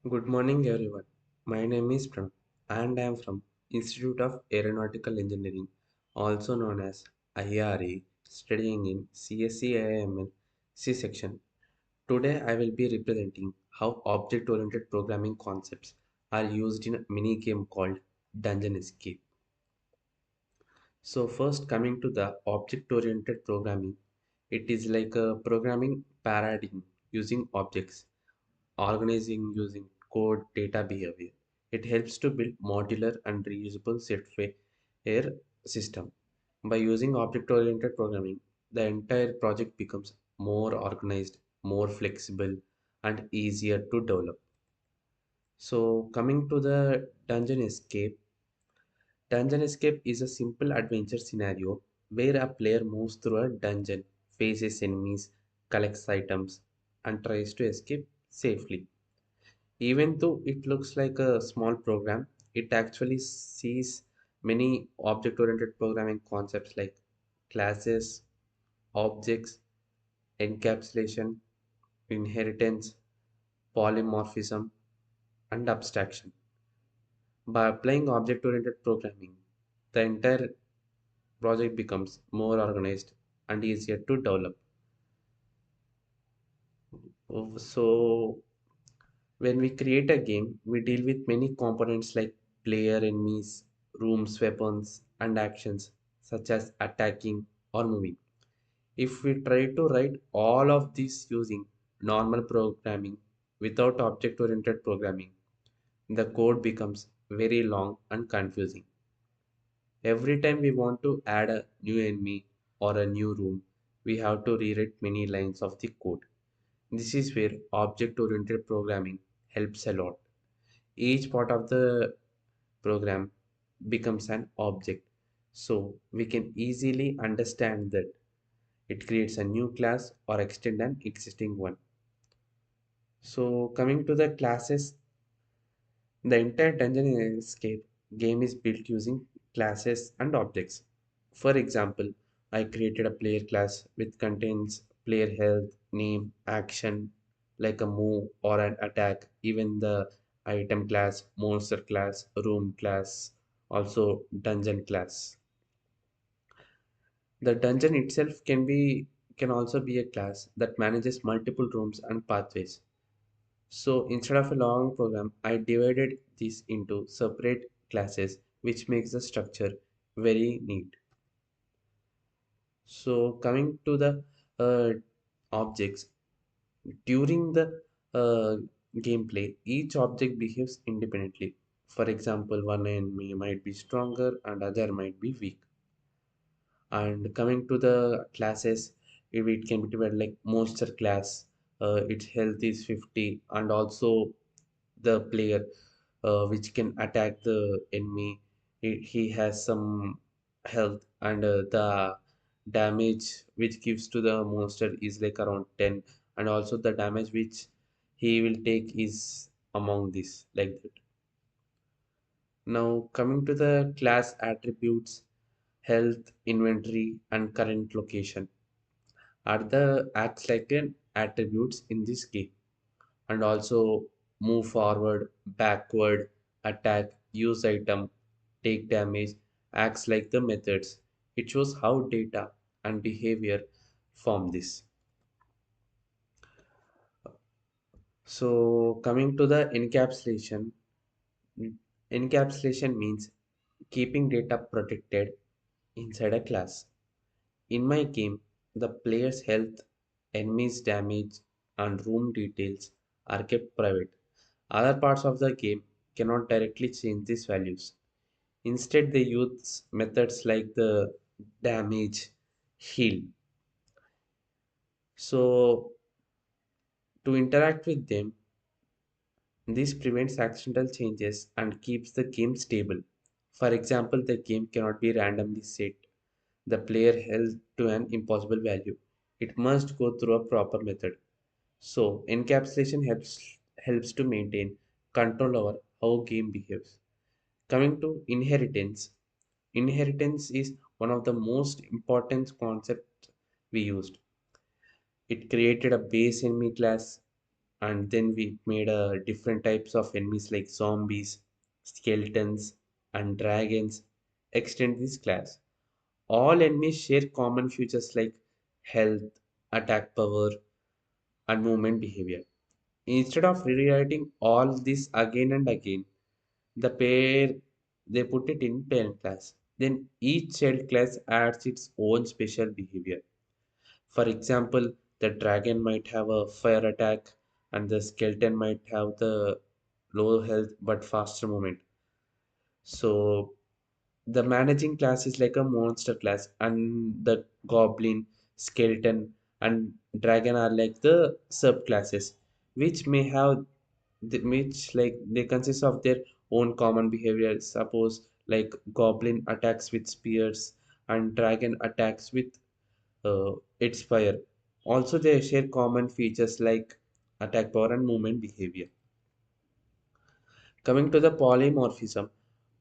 Good morning, everyone. My name is Pram, and I am from Institute of Aeronautical Engineering, also known as IRE, studying in CSE C section. Today, I will be representing how object-oriented programming concepts are used in a mini game called Dungeon Escape. So, first coming to the object-oriented programming, it is like a programming paradigm using objects organizing using code data behavior. It helps to build modular and reusable software system. By using object-oriented programming, the entire project becomes more organized, more flexible, and easier to develop. So coming to the Dungeon Escape, Dungeon Escape is a simple adventure scenario where a player moves through a dungeon, faces enemies, collects items, and tries to escape safely. Even though it looks like a small program, it actually sees many object-oriented programming concepts like classes, objects, encapsulation, inheritance, polymorphism, and abstraction. By applying object-oriented programming, the entire project becomes more organized and easier to develop. So when we create a game, we deal with many components like player, enemies, rooms, weapons, and actions such as attacking or moving. If we try to write all of this using normal programming without object oriented programming, the code becomes very long and confusing. Every time we want to add a new enemy or a new room, we have to rewrite many lines of the code. This is where object oriented programming helps a lot. Each part of the program becomes an object, so we can easily understand that it creates a new class or extend an existing one. So coming to the classes, the entire dungeon escape game is built using classes and objects. For example, I created a player class which contains player health, name, action, like a move or an attack, even the item class, monster class, room class, also dungeon class. The dungeon itself can also be a class that manages multiple rooms and pathways. So instead of a long program, I divided this into separate classes, which makes the structure very neat. So coming to the objects, during the gameplay, each object behaves independently. For example, one enemy might be stronger and other might be weak. And coming to the classes, if it can be divided like monster class, its health is 50, and also the player which can attack the enemy. He has some health, and the damage which gives to the monster is like around 10, and also the damage which he will take is among this like that. Now coming to the class attributes, health, inventory, and current location are the acts like an attributes in this game, and also move forward, backward, attack, use item, take damage, acts like the methods. It shows how data and behavior form this. So coming to the encapsulation, encapsulation means keeping data protected inside a class. In my game, the player's health, enemies damage, and room details are kept private. Other parts of the game cannot directly change these values. Instead, they use methods like the damage, heal. So, to interact with them, this prevents accidental changes and keeps the game stable. For example, the game cannot be randomly set the player held to an impossible value. It must go through a proper method. So encapsulation helps to maintain control over how game behaves. Coming to inheritance. Inheritance is one of the most important concepts we used. It created a base enemy class and then we made different types of enemies like zombies, skeletons, and dragons extend this class. All enemies share common features like health, attack power, and movement behavior. Instead of rewriting all this again and again, the pair they put it in parent class. Then each child class adds its own special behavior. For example, the dragon might have a fire attack, and the skeleton might have the low health but faster movement. So the managing class is like a monster class, and the goblin, skeleton, and dragon are like the subclasses, which may have which like they consist of their own common behavior. Suppose like goblin attacks with spears, and dragon attacks with its fire. Also, they share common features like attack power and movement behavior. Coming to the polymorphism,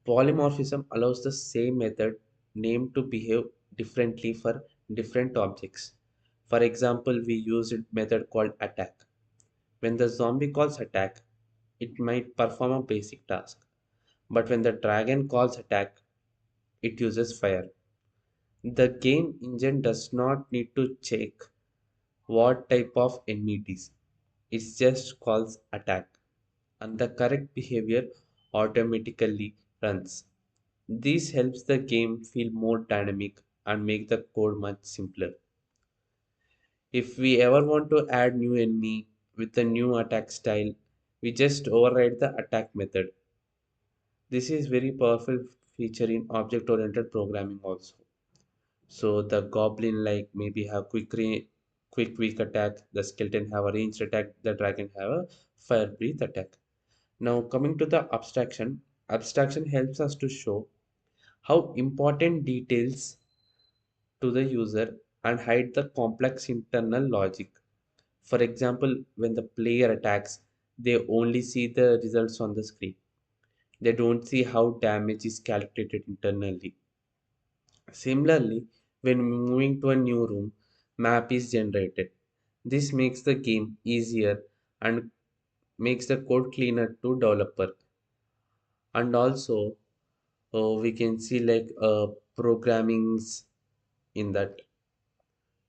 polymorphism allows the same method name to behave differently for different objects. For example, we use a method called attack. When the zombie calls attack, it might perform a basic task. But when the dragon calls attack, it uses fire. The game engine does not need to check what type of enemy it is. It just calls attack, and the correct behavior automatically runs. This helps the game feel more dynamic and make the code much simpler. If we ever want to add new enemy with a new attack style, we just override the attack method. This is very powerful feature in object-oriented programming also. So the goblin like maybe have quick weak attack, the skeleton have a ranged attack, the dragon have a fire breath attack. Now coming to the abstraction, abstraction helps us to show how important details to the user and hide the complex internal logic. For example, when the player attacks, they only see the results on the screen. They don't see how damage is calculated internally. Similarly, when moving to a new room, map is generated. This makes the game easier and makes the code cleaner to developer. And also, we can see like programmings in that.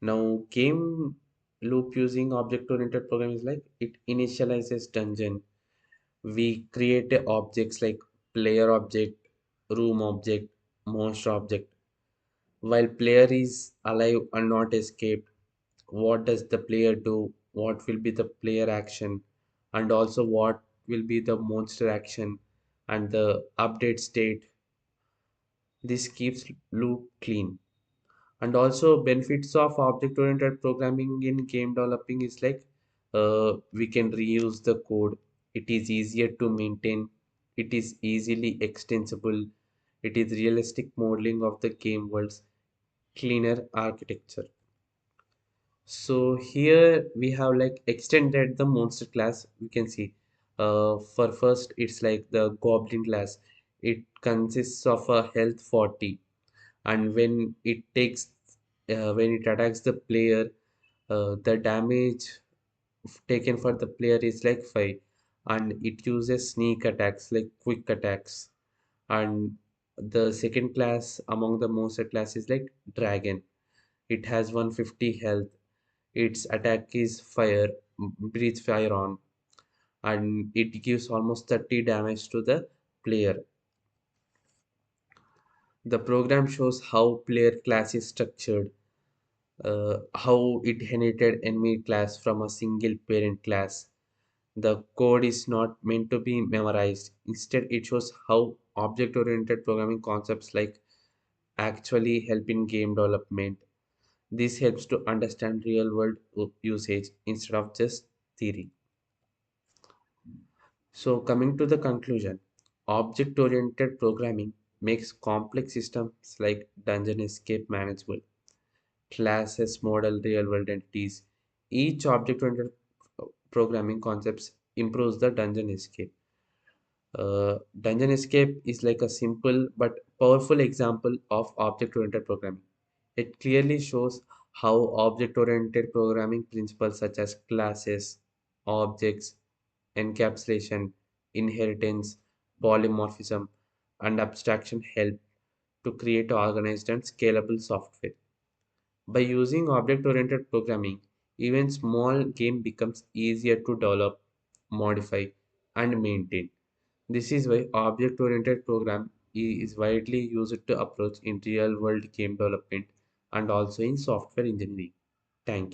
Now, game loop using object-oriented programming is like it initializes dungeon. We create objects like player object, room object, monster object. While player is alive and not escaped, what does the player do? What will be the player action? And also what will be the monster action and the update state? This keeps loop clean. And also benefits of object oriented programming in game developing is like we can reuse the code. It is easier to maintain, it is easily extensible, it is realistic modeling of the game world's cleaner architecture. So here we have like extended the monster class. We can see for first it's like the goblin class. It consists of a health 40, and when it attacks the player, the damage taken for the player is like 5, and it uses sneak attacks like quick attacks. And the second class among the monster class is like dragon. It has 150 health, its attack is fire, breathes fire on, and it gives almost 30 damage to the player. The program shows how player class is structured, how it inherited enemy class from a single parent class. The code is not meant to be memorized. Instead, it shows how object-oriented programming concepts like actually help in game development. This helps to understand real-world usage instead of just theory. So, coming to the conclusion, object oriented programming makes complex systems like dungeon escape manageable, classes model real world entities. Each object oriented programming concepts improves the dungeon escape. Dungeon escape is like a simple but powerful example of object oriented programming. It clearly shows how object oriented programming principles such as classes, objects, encapsulation, inheritance, polymorphism, and abstraction help to create organized and scalable software. By using object-oriented programming, even small game becomes easier to develop, modify, and maintain. This is why object-oriented program is widely used to approach in real-world game development and also in software engineering. Thank you.